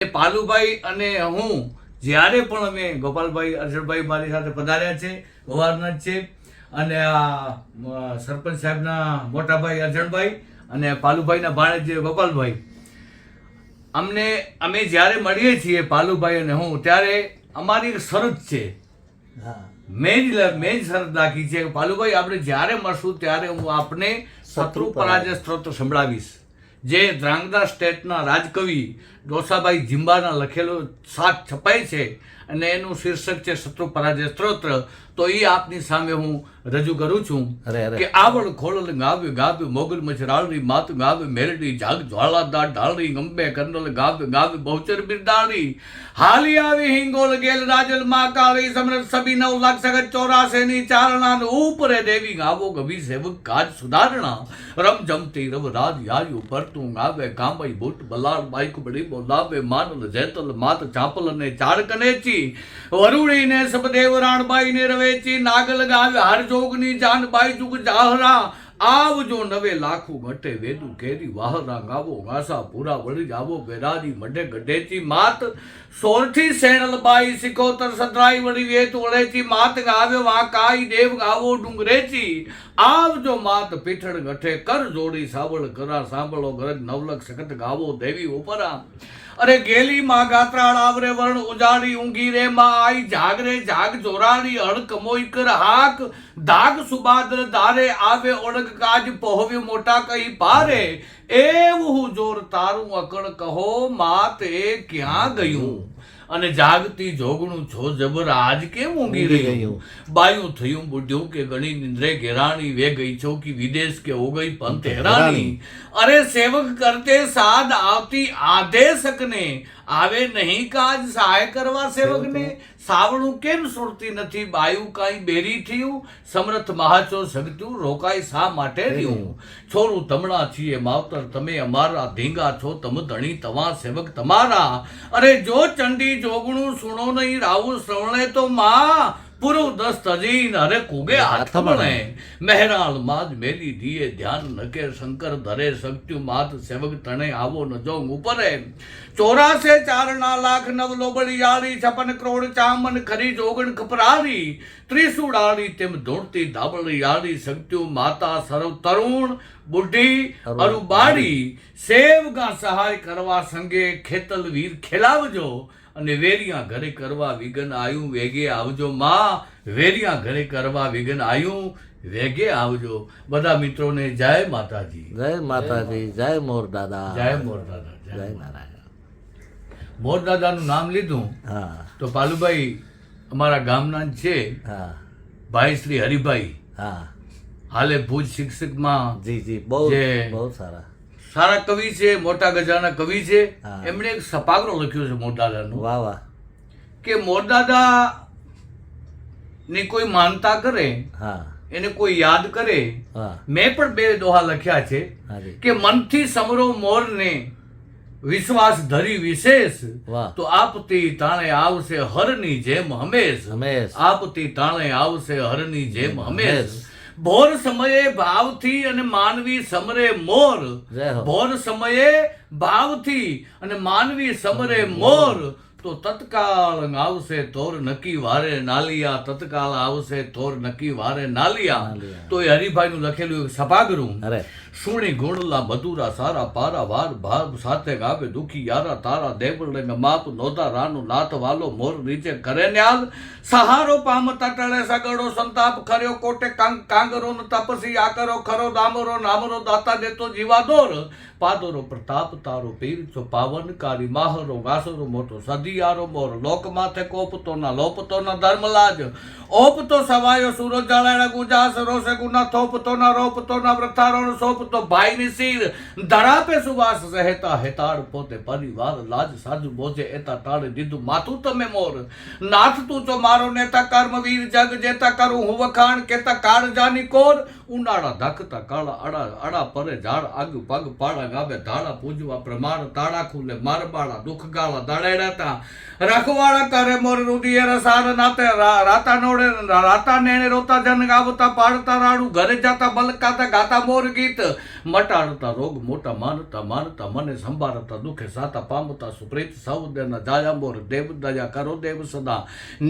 પાલુભાઈ અને હું જ્યારે પણ અમે ગોપાલભાઈ અર્જણભાઈ મારી સાથે પધાર્યા છે ગોવારના જ છે અને આ સરપંચ સાહેબના મોટાભાઈ અર્જણભાઈ અને પાલુભાઈના ભાણેજ જે ગોપાલભાઈ અમે જ્યારે મળીએ છીએ પાલુભાઈ અને હું ત્યારે અમારી એક શરત છે. મેં જ શરત રાખી છે કે પાલુભાઈ આપણે જ્યારે મળશું ત્યારે હું આપને શત્રુ પરાજય સ્ત્રોત સંભળાવીશ, જે ધ્રાંગધ્રા સ્ટેટના રાજકવિ ડોસાભાઈ જીંબાના લખેલો સાત છપાય છે અને એનું શીર્ષક છે શત્રુ પરાજય સ્ત્રોત્ર. તો એ આપની સામે હું રજૂ કરું છું કે આવડ ખોળલ ગાવે ગાવે મોગલ મચરાળી માત ગાવે મેરડી જાગ જ્વાળાદાર ઢાળી ગંબે કરનલ ગાવે ગાવે બહુચર બિરદાળી હાલી આવી હિંગોલ ગેલ રાજલ માં કાળી સમરત સભી 9 લાખ સગત 84 ની ચારણા ઉપરે દેવી ગાવો ગવી સેવક કાજ સુધારણા રમ જમતી રવ રાજ યાયુ પરતું ગાવે ગામઈ બુટ બલાડ બાઈક બડી બોલાવે માનલ જેતલ માત ચાપલ અને ચાડકનેચી વરુડી ને સબદેવ રાણબાઈ ને રવેચી નાગલ ગાવે હરજોગની જાનબાઈ જુગ જાહરા આવજો નવે લાખું ઘટે વેદુ કેરી વાહરા ગાવો ગાસા પૂરા વળી જાવો બેરાજી મઢે ગઢેચી માત સોરઠી સેણલબાઈ સિકોતર સદરાઈ વળી વેત વળેચી માત ગાવે વાંકાઈ દેવ ગાવો ડુંગરેચી આવજો માત પીઠળ ગઠે કર જોડી સાવળ કરા સાંભળો ગરજ નવલખ સખત ગાવો દેવી ઉપરા અરે ગેલી માં ગાત્રાળ આવરે વર્ણ ઉજાડી ઊંઘી રે માં આઈ જાગરે જાગ જોરાડી અળ કમોઈ કર હાક દાગ સુબાદર ધારે આવે ઓળખ કાજ પહોવ્યો મોટા કઈ પારે એવું જોર તારું અકળ કહો માત એ ક્યાં ગયું અને જાગતી જોગણું છો જબર આજ કેમ ઊંઘી રહ્યું બાયું થયું બુઢ્યું કે ગણી નિંદ્રે ઘેરાણી વે ગઈ ચોકી વિદેશ કે હો ગઈ પંત હેરાણી અરે સેવક કરતે સાદ આવતી આધે શકને આવે નહીં કાજ સહાય કરવા સેવકને સાવણું કેમ સુરતી નથી બાયું કાંઈ બેરી થયું સમર્થ મહાચો સગતું રોકાય શા માટે રહ્યું છોરું તમણા છીએ માવતર તમે અમારા ધીંગા છો તમ ધણી તવા સેવક તમારા અરે જો ચંડી જોગણું સુણો નહીં રાવું શ્રવણે તો માં પૂરું દસ તજીન અરે કુગે હાથ બણે મહેરાલ માજ મેલી દીએ ધ્યાન નકે શંકર ધરે શક્ત્યુ માત સેવક તણે આવો ન જો ઉપરે 84 ચારણા લાખ નવ લોબડિયાળી 56 કરોડ ચામન ખરી જોગણ ખપરારી ત્રિસુડાળી તેમ ધોળતી ધાબળિયાળી શક્ત્યુ માતા સર્વ તરુણ બુઢી અરુબાડી સેવગા સહાય કરવા સંગે ખેતલ વીર ખેલાવજો અને વેરિયા ઘરે કરવા વિઘન આયું વેગે આવજો માં વેરિયા ઘરે કરવા વિઘન આયું વેગે આવજો. બધા મિત્રોને જય માતાજી, જય માતાજી, જય મોર દાદા, જય મોર દાદા, જય નારાયણ. મોર દાદાનું નામ લીધું તો પાલુભાઈ અમારા ગામના જ છે, ભાઈ શ્રી હરિભાઈ, હાલે ભુજ શિક્ષકમાં જી જી બહુ બહુ સારા કવિ છે, મોટા ગજાના કવિ છે. એમણે એક સપાગરો લખ્યો છે મોરદાદાનો. વાહ વાહ. કે મોરદાદા ની કોઈ માનતા કરે, એને કોઈ યાદ કરે. મેં પણ 2 દોહા લખ્યા છે કે મનથી સમરો મોરને વિશ્વાસ ધરી વિશેષ તો આપતી તાણે આવશે હરની જેમ હંમેશ. આપતી તાણે આવશે હરની જેમ હંમેશ. ભોર સમયે ભાવથી અને માનવી સમરે મોર. ભોર સમયે ભાવથી અને માનવી સમરે મોર તો તત્કાળ આવશે તોર નકી વારે નાલિયા. તત્કાળ આવશે તોર નકી વારે નાલિયા. તો એ હરિભાઈ નું લખેલું સપાગરું. સુણી ગુણલા મધુરા સારા પારા વાર ભાવ સાથે ગાવે દુખી યારા તારા દેવળ માપ નોતા રાનું નાથ વાલો મોર નીચે કરે ન્યાલ. સહારો પામતા ટળે સગડો સંતાપ ખર્યો કોટે કાંગરો તપસી આકરો ખરો દામરો નામરો દાતા દેતો જીવાદોર. પાદોરો પ્રતાપ તારો પીર છો પાવનકારી માહરો ગાસરો મોટો સદિયારો મોર. લોક માથે કોપતો ના લોપતો ના ધર્મલાજ ઓપતો સવાયો સૂરજ જાળાણા ગુજાસ રોસે ગુના થોપતો ના રોપતો ના વ્રથારોણ સોપતો ભાઈની શીર ધરાપે સુવાસ સહેતા હેતાળ પોતે પરિવાર લાજ સાજુ બોજે એતા તાળે દીધું માથું તમે મોર. નાથ તું છો મારો નેતા કર્મવીર જગ જેતા કરું હું વખાણ કેતા કાળ જાની કોર. ઉનાળા ધાકતા કાળા અડા અડા પરે ઝાડ આગુ પગ પાડા ગાવે ધાડા પૂજવા પ્રમાણ તાળા ખુલે મારબાળા દુઃખ ગાળા દાડેડાતા રખવાળા કરે મોર રુદિયે રસાર નાતે રાતા નોડે રાતા નેણે રોતા જન ગાવતા પાડતા રાડું ઘરે જાતા બલકાતા ગાતા મોર ગીત મટાડતા રોગ મોટા માનતા માનતા મને સંભાળતા દુઃખે સાતા પામતા સુપ્રીત સૌદના જાયાંબોર દેવ દયા કરો દેવ સદા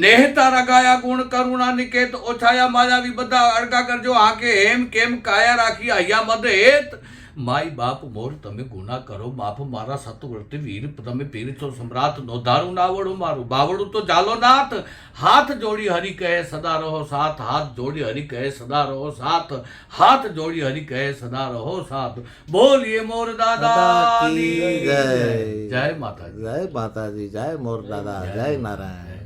નેહતા રગાયા ગુણ કરુણા નિકેત ઓછાયા માયાવી બધા અડગા કરજો હાકે હેમ કેમ કાયા રાખી અહીંયા મદ હેત માય બાપ મોર તમે ગુના કરો માફ મારા સતવર્તી વીર તમે પીર છો સમ્રાટ નોધારું નાવડું મારું બાવડું તો જાલો નાથ હાથ જોડી હરિ કહે સદા રહો સાથ હાથ જોડી હરિ કહે સદા રહો સાથ હાથ જોડી હરિ કહે સદા રહો સાથ બોલીએ મોર દાદા કી જય. જય માતાજી જય માતાજી, જય મોર દાદા, જય નારાયણ.